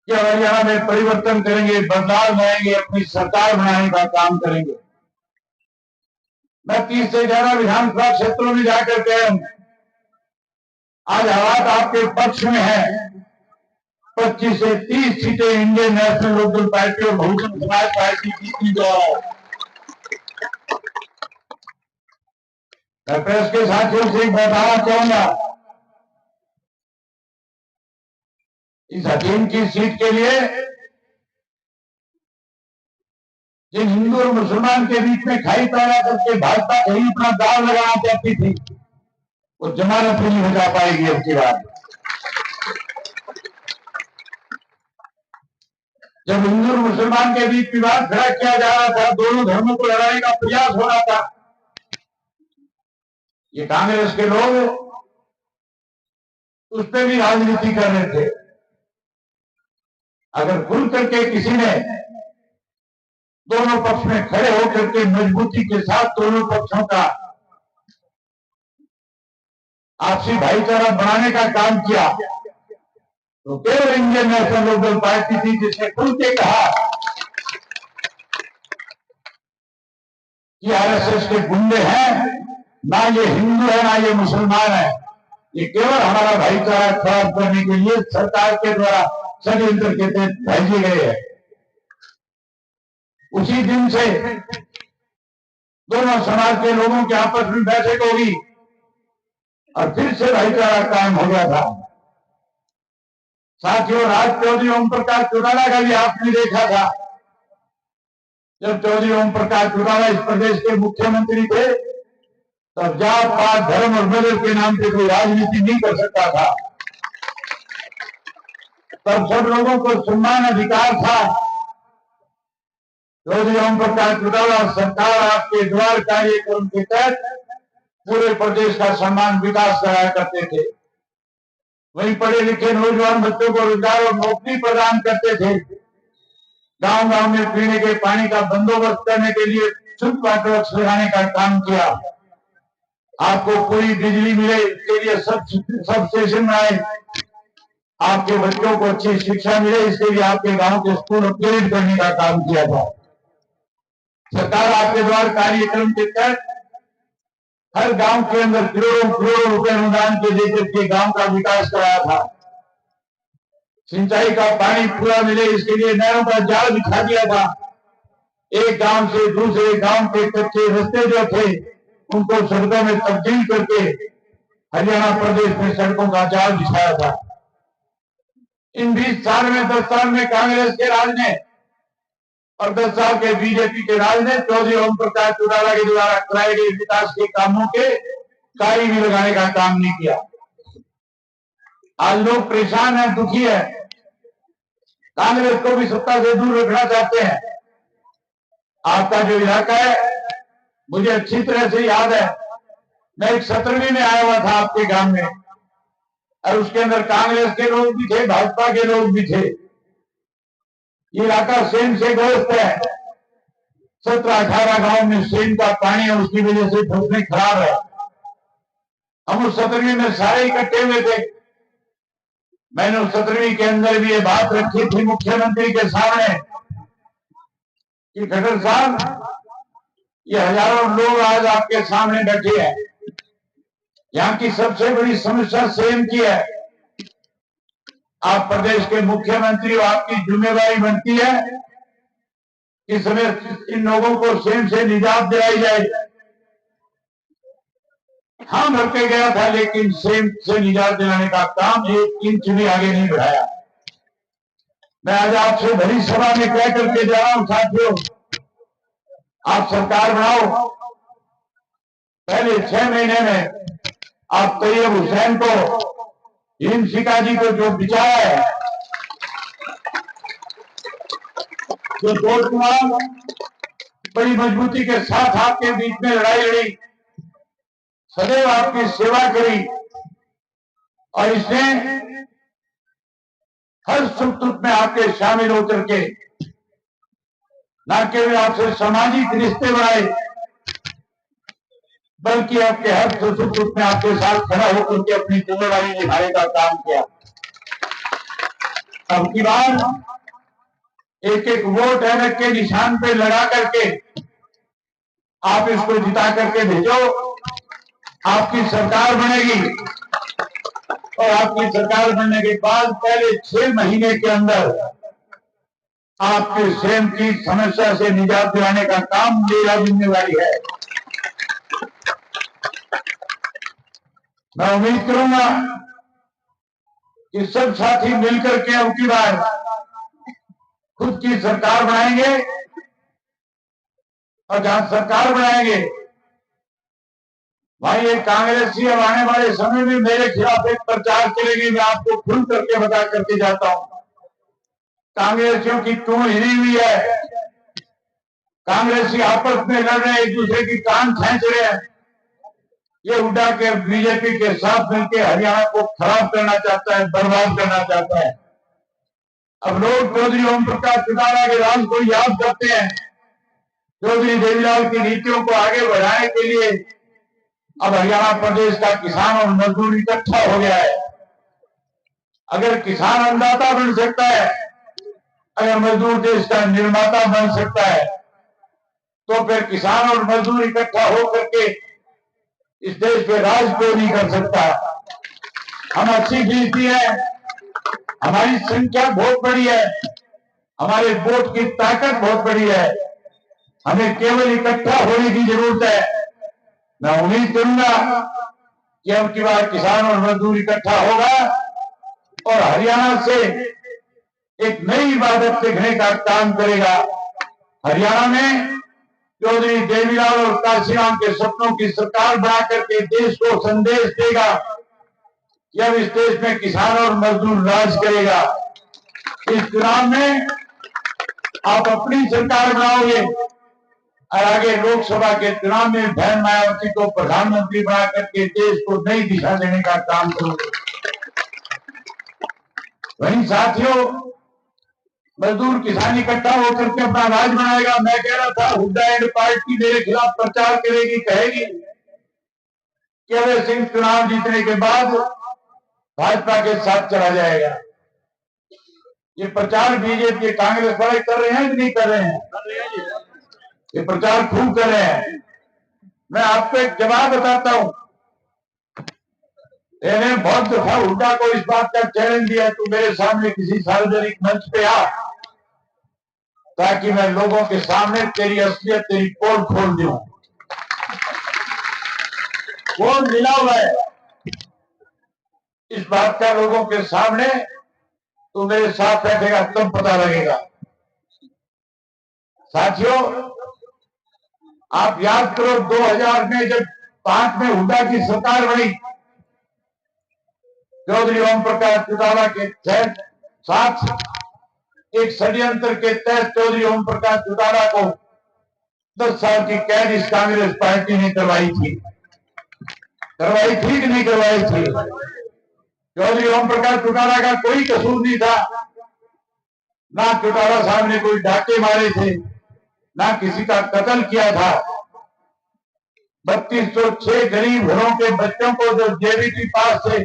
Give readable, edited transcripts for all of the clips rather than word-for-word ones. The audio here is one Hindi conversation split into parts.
कि हरियाणा में परिवर्तन करेंगे, बदलाव लाएंगे, अपनी सरकार बनाने का काम करेंगे। मैं 30 से ज्यादा विधानसभा क्षेत्रों में जाकर के आज हालात आपके पक्ष में है। 25 से 30 सीटें इंडियन नेशनल लोकदल पार्टी और बहुजन समाज पार्टी जीतनी जा रहा है। मैं प्रेस के साथियों से बताना चाहूंगा, इस हकीम की सीट के लिए जिन हिंदू और मुसलमान के बीच में खाई पैदा करके भाजपा कहीं अपना दाव लगाना चाहती थी, वो जमानत नहीं हो जा पाएगी अब की बात। जब हिंदू और मुसलमान के बीच विवाद खड़ा किया जा रहा था, दोनों धर्मों को लड़ाने का प्रयास हो रहा था, ये कांग्रेस के लोग उस पर भी राजनीति कर रहे थे। अगर खुल करके किसी ने दोनों पक्ष में खड़े होकर के मजबूती के साथ दोनों पक्षों का आपसी भाईचारा बनाने का काम किया, तो केवल इंडियन नेशनल लोकदल पार्टी थी जिसने खुल के कहा कि आरएसएस के गुंडे हैं, ना ये हिंदू है ना ये मुसलमान है, ये केवल हमारा भाईचारा खराब करने के लिए सरकार के द्वारा षड्यंत्र के तहत भेजे गए हैं। उसी दिन से दोनों समाज के लोगों के आपस में बैठक होगी और फिर से भाईचारा कायम हो गया था। साथियों, राज चौधरी ओम प्रकाश चौटाला का भी आपने देखा था। जब चौधरी ओम प्रकाश चौटाला इस प्रदेश के मुख्यमंत्री थे, तब जात पात धर्म और मजहब के नाम पे कोई राजनीति नहीं कर सकता था। तब सब लोगों को सम्मान अधिकार था। चौधरी ओम प्रकाश चौटाला सरकार आपके द्वार कार्यक्रम के तहत पूरे प्रदेश का सम्मान विकास कराया करते थे। वहीं पढ़े लिखे नौजवान बच्चों को रोजगार और नौकरी प्रदान करते थे। गांव गांव में पीने के पानी का बंदोबस्त करने के लिए शुद्ध वाटर वर्क्स लगाने का काम किया। आपको पूरी बिजली मिले इसके लिए सब स्टेशन बनाए। आपके बच्चों को अच्छी शिक्षा मिले इसके लिए आपके गांव के स्कूल अपग्रेड करने का काम किया था। सरकार आपके द्वारा कार्यक्रम के तहत हर गांव के अंदर करोड़ों करोड़ों रुपए अनुदान के देकर के गांव का विकास कराया था। सिंचाई का पानी पूरा मिले इसके लिए नहरों का जाल बिछा दिया था। एक गांव से दूसरे गांव के कच्चे रास्ते जो थे उनको सड़कों में तब्दील करके हरियाणा प्रदेश में सड़कों का जाल बिछाया था। इन 20 साल में 10 साल में कांग्रेस के राज ने और 10 साल के बीजेपी के राज ने चौधरी ओम प्रकाश चौटाला के द्वारा कराए गए विकास के कामों के काई भी लगाने का काम नहीं किया। आज लोग परेशान है, दुखी है, कांग्रेस को भी सत्ता से दूर रखना चाहते हैं। आपका जो इलाका है मुझे अच्छी तरह से याद है। मैं एक 17वीं में आया हुआ था आपके गांव में और उसके अंदर कांग्रेस के लोग भी थे, भाजपा के लोग भी थे। ये इलाका सेम से ग्रस्त है। 17-18 गांव में सेम का पानी है, उसकी वजह से फसलें खराब है। हम उस 17वीं में सारे इकट्ठे हुए थे। मैंने उस 17वीं के अंदर भी ये बात रखी थी मुख्यमंत्री के सामने कि खट्टर साहब, ये हजारों लोग आज आपके सामने बैठे हैं। यहाँ की सबसे बड़ी समस्या सेम की है। आप प्रदेश के मुख्यमंत्री हो, आपकी जिम्मेवारी बनती है कि समय इन लोगों को सेम से निजात दिलाई जाए। हाँ, भर के गया था लेकिन सेम से निजात दिलाने का काम 1 इंच भी आगे नहीं बढ़ाया। मैं आज आपसे भरी सभा में कह करके जा रहा हूं, साथियों, आप सरकार बनाओ। पहले 6 महीने में आप तैयब हुसैन को, हिंसिका जी को जो बिचारा है, जो दो बड़ी मजबूती के साथ आपके बीच में लड़ाई लड़ी, सदैव आपकी सेवा करी और इसने हर सुख दुख में आपके शामिल होकर के न केवल आपसे सामाजिक रिश्ते बनाए बल्कि आपके हर सुख दुख में आपके साथ खड़ा होकर के अपनी जिम्मेदारी निभाने का काम किया। अब की बार एक एक वोट ऐनक के निशान पे लगा करके आप इसको जिता करके भेजो। आपकी सरकार बनेगी और आपकी सरकार बनने के बाद पहले 6 महीने के अंदर आपके स्वयं की समस्या से निजात दिलाने का काम मेरा जिम्मेवारी है। मैं उम्मीद करूंगा कि सब साथी मिलकर के अब की बार खुद की सरकार बनाएंगे और जहां सरकार बनाएंगे भाई ये कांग्रेसी अब आने वाले समय में मेरे खिलाफ एक प्रचार करेगी। मैं आपको खुल करके बता करके जाता हूं, कांग्रेसियों की टूण हिली हुई है। कांग्रेसी आपस में लड़ रहे हैं, एक दूसरे की कान खींच रहे हैं। ये उठा के बीजेपी के साथ मिलकर हरियाणा को खराब करना चाहता है, बर्बाद करना चाहता है। अब लोग चौधरी ओम प्रकाश चौटाला के राज को याद करते हैं। चौधरी देवीलाल की नीतियों को आगे बढ़ाने के लिए अब हरियाणा प्रदेश का किसान और मजदूर इकट्ठा हो गया है। अगर किसान अन्नदाता बन सकता है, अगर मजदूर देश का निर्माता बन सकता है, तो फिर किसान और मजदूर इकट्ठा होकर के इस देश पे राज क्यों नहीं कर सकता। हम अच्छी गिनती है, हमारी संख्या बहुत बड़ी है, हमारे वोट की ताकत बहुत बड़ी है। हमें केवल इकट्ठा होने की जरूरत है। मैं उम्मीद करूंगा कि अब की बार किसान और मजदूर इकट्ठा होगा और हरियाणा से एक नई इबादत देखने का काम करेगा। हरियाणा में चौधरी देवीलाल और काशीराम के सपनों की सरकार बना करके देश को संदेश देगा कि अब इस देश में किसान और मजदूर राज करेगा। इस चुनाव में आप अपनी सरकार बनाओगे और आगे लोकसभा के चुनाव में बहन मायावती को प्रधानमंत्री बना करके देश को नई दिशा देने का काम करोगे। वहीं साथियों, मजदूर किसान इकट्ठा होकर के अपना राज बनाएगा। मैं कह रहा था हुड्डा एंड पार्टी मेरे खिलाफ प्रचार करेगी, कहेगी कि अभय सिंह चुनाव जीतने के बाद भाजपा के साथ चला जाएगा। ये प्रचार बीजेपी कांग्रेस वाले कर रहे हैं कि नहीं कर रहे हैं? ये प्रचार खूब कर रहे हैं। मैं आपको एक जवाब बताता हूं। मैंने बहुत दफा हुड्डा को इस बात का चैलेंज दिया, तू मेरे सामने किसी सार्वजनिक मंच पे आ ताकि मैं लोगों के सामने तेरी असलियत, तेरी पोल खोल दूं। वो मिला हुआ है इस बात का लोगों के सामने, तो मेरे साथ बैठेगा तब पता लगेगा। साथियों, आप याद करो 2000 में जब 5 में हुड्डा की सरकार बनी, चौधरी ओम प्रकाश चौटाला के साथ एक षड्यंत्र के तहत चौधरी ओम प्रकाश चौटाला को 10 साल की कैद इस कांग्रेस पार्टी ने करवाई थी कि नहीं करवाई थी? चौधरी ओम प्रकाश चौटाला का कोई कसूर नहीं था। ना चौटाला साहब ने कोई डाके मारे थे, ना किसी का कत्ल किया था। 3206 गरीब घरों के बच्चों को जो जेबीटी पास थे,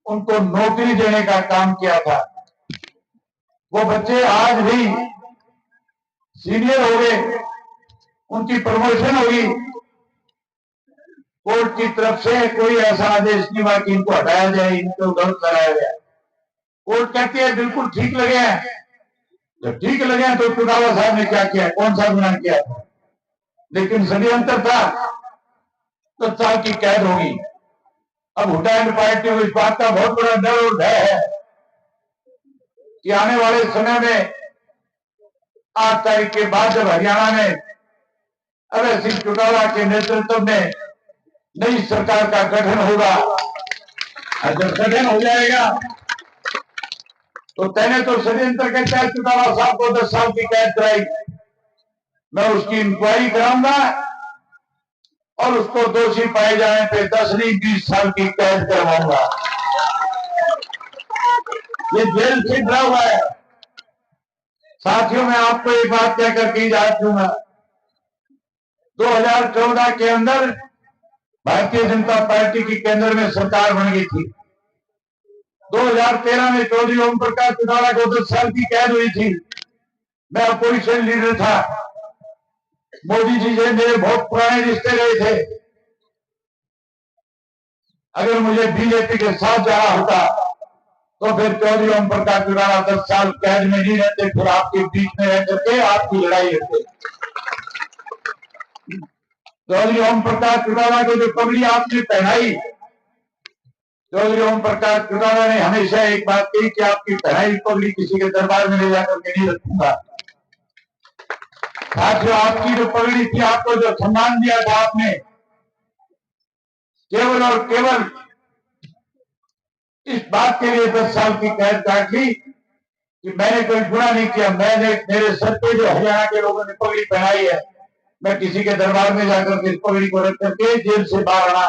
उनको नौकरी देने का काम किया था। वो बच्चे आज भी सीनियर हो गए, उनकी प्रमोशन होगी। कोर्ट की तरफ से कोई ऐसा आदेश नहीं हुआ कि इनको हटाया जाए, इनको गलत कराया जाए। कोर्ट कहती है बिल्कुल ठीक लगे हैं। जब ठीक लगे हैं तो चौटाला साहब ने क्या किया, कौन सा गुनाह किया था? लेकिन षड्यंत्र था, 10 साल की कैद होगी। अब हुड्डा एंड पार्टी को इस बात का बहुत बड़ा डर और भय है कि आने वाले समय में 8 तारीख के बाद जब हरियाणा में अभय सिंह चौटाला के नेतृत्व में नई सरकार का गठन होगा, जब गठन हो जाएगा तो तैने तो षड्यंत्र के तहत चौटाला साहब को 10 साल की कैद कराई। मैं उसकी इंक्वायरी कराऊंगा और उसको दोषी पाए जाने पे 10 नहीं 20 साल की कैद करवाऊंगा। ये जेल से डरा हुआ है। साथियों, मैं आपको एक बात कहकर के इजाजत दूंगा। 2014 के अंदर भारतीय जनता पार्टी की केंद्र में सरकार बन गई थी। 2013 में चौधरी ओम प्रकाश चौटाला को 10 साल की कैद हुई थी। मैं अपोजिशन लीडर था। मोदी जी से मेरे बहुत पुराने रिश्ते रहे थे। अगर मुझे बीजेपी के साथ जाना होता तो फिर चौधरी ओम प्रकाश चौटाला 10 साल कैद में नहीं रहते, फिर आपके बीच में रह करके आपकी लड़ाई लड़ते। चौधरी ओम प्रकाश चौटाला को जो पगड़ी आपने पहनाई, चौधरी ओम प्रकाश चौटाला ने हमेशा एक बात कही कि आपकी पहनाई पगड़ी किसी के दरबार में ले जाकर के नहीं रखूंगा। साथियों, आपकी जो पगड़ी थी, आपको जो सम्मान दिया था आपने, केवल और केवल इस बात के लिए 10 साल की कैद काट ली कि मैंने कोई गुनाह नहीं किया। मैंने मेरे सर पे जो हरियाणा के लोगों ने पगड़ी पहनाई है, मैं किसी के दरबार में जाकर के इस पगड़ी को रख करके जेल से बाहर आना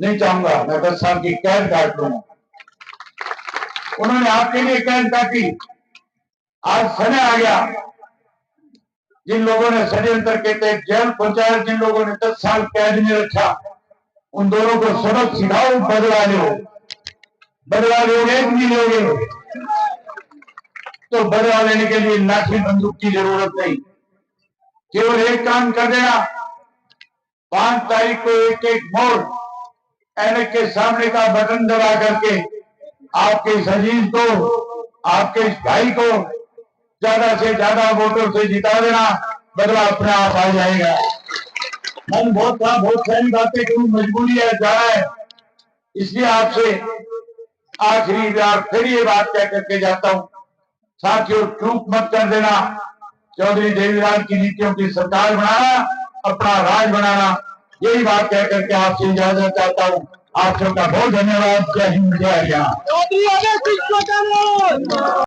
नहीं चाहूंगा। मैं 10 साल की कैद काट लूंगा। उन्होंने आपके लिए कैद काटी। आज समय आ गया, जिन लोगों ने षड्यंत्र के तहत जेल पहुंचाया, जिन लोगों ने 10 साल कैद में रखा, उन दोनों को सबक सिखाओ, बदला लो। बदला लोगे नहीं लोगे तो बदला लेने के लिए लाठी बंदूक की जरूरत नहीं। केवल एक काम कर देना, 5 तारीख को एक एक मोड़ ऐनक के सामने का बटन दबा करके आपके इस अजीज को, आपके इस भाई को ज्यादा से ज्यादा वोटों से जिता देना। बदला अपने आप आ जाएगा। मन बहुत था, बहुत सारी बातें करूं, मजबूरी है, जाना है, इसलिए आपसे आखिरी बार फिर ये बात कह करके जाता हूं। साथियों, चूक मत कर देना। चौधरी देवीलाल की नीतियों की सरकार बनाना, अपना राज बनाना, यही बात कह करके आपसे इजाजत चाहता हूं। आप सबका बहुत धन्यवाद। जय हिंद, जय हरियाणा।